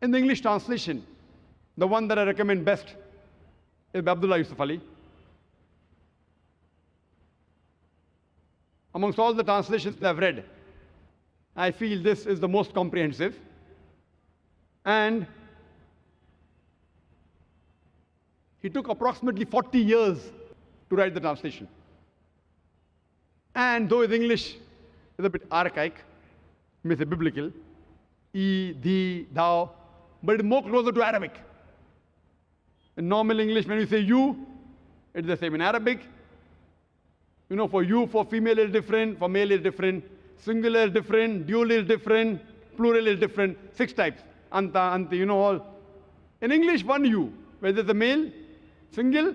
In the English translation, the one that I recommend best is by Abdullah Yusuf Ali. Amongst all the translations that I've read, I feel this is the most comprehensive. And he took approximately 40 years to write the translation. And though his English is a bit archaic, you may say biblical, thou, but it's more closer to Arabic. In normal English, when we say you, it's the same. In Arabic, you know, for you, for female is different, for male is different, singular is different, dual is different, plural is different, 6 types. Anta, anti, you know all. In English, one you, whether it's a male single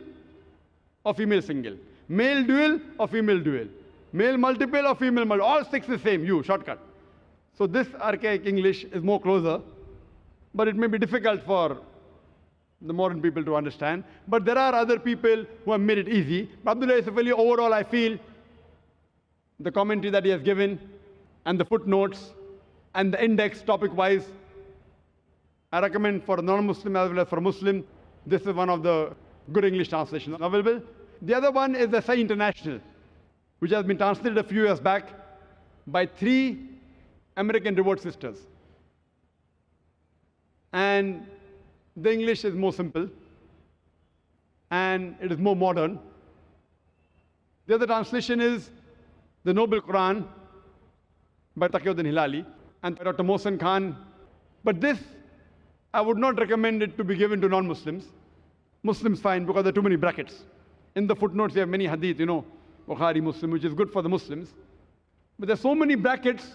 or female single, male dual or female dual, male multiple or female multiple, all 6 is same, you, shortcut. So this archaic English is more closer, but it may be difficult for the modern people to understand. But there are other people who have made it easy. But Abdullah Yusuf Ali, overall, I feel the commentary that he has given and the footnotes and the index topic-wise, I recommend for a non-Muslim as well as for a Muslim, this is one of the good English translations available. The other one is the Sahih International, which has been translated a few years back by 3 American Reward sisters. And the English is more simple and it is more modern. The other translation is the Noble Qur'an by Taqiyuddin Hilali and Dr. Mohsen Khan. But this, I would not recommend it to be given to non-Muslims. Muslims fine, because there are too many brackets. In the footnotes, you have many hadith, you know, Bukhari, Muslim, which is good for the Muslims. But there are so many brackets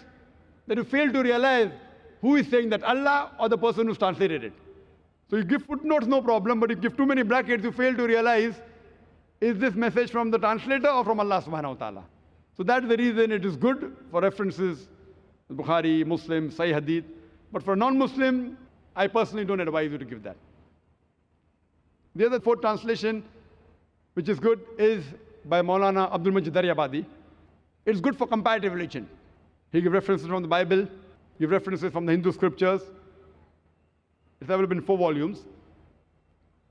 that you fail to realize who is saying that, Allah or the person who's translated it. So you give footnotes, no problem, but if you give too many brackets, you fail to realize, is this message from the translator or from Allah subhanahu wa ta'ala? So that's the reason it is good for references, Bukhari, Muslim, Sahih Hadith. But for a non-Muslim, I personally don't advise you to give that. The other 4th translation, which is good, is by Maulana Abdul Majid Daryabadi. It's good for comparative religion. He gives references from the Bible, gives references from the Hindu scriptures. It's available in 4 volumes.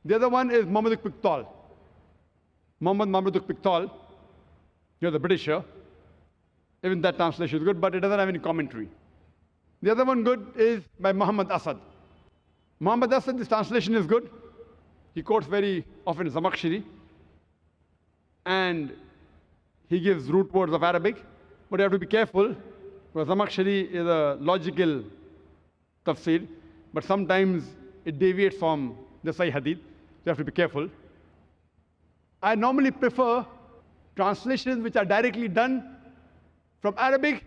The other one is Muhammad Pickthall. Muhammad Pickthall, you're the Britisher. Even that translation is good, but it doesn't have any commentary. The other one good is by Muhammad Asad. Muhammad Asad, this translation is good. He quotes very often Zamakhshari. And he gives root words of Arabic. But you have to be careful, because Zamakhshari is a logical tafsir. But sometimes it deviates from the Sahih Hadith. So you have to be careful. I normally prefer translations which are directly done from Arabic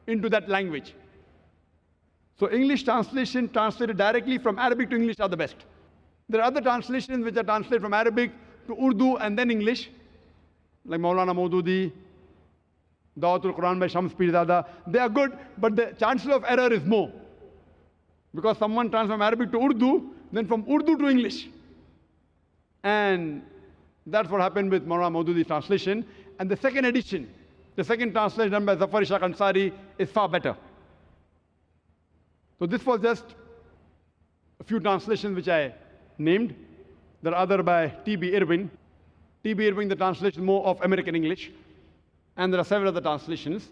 into that language. So English translation translated directly from Arabic to English are the best. There are other translations which are translated from Arabic to Urdu and then English, like Maulana Maududi, Dawatul Qur'an by Shams Pirzada. They are good, but the chance of error is more. Because someone translates from Arabic to Urdu, then from Urdu to English. And that's what happened with Maulana Maududi's translation. And the second edition, the second translation done by Zafar Ishaq Ansari is far better. So this was just a few translations which I named. There are other by T.B. Irwin. T.B. Irwin, the translation more of American English. And there are several other translations.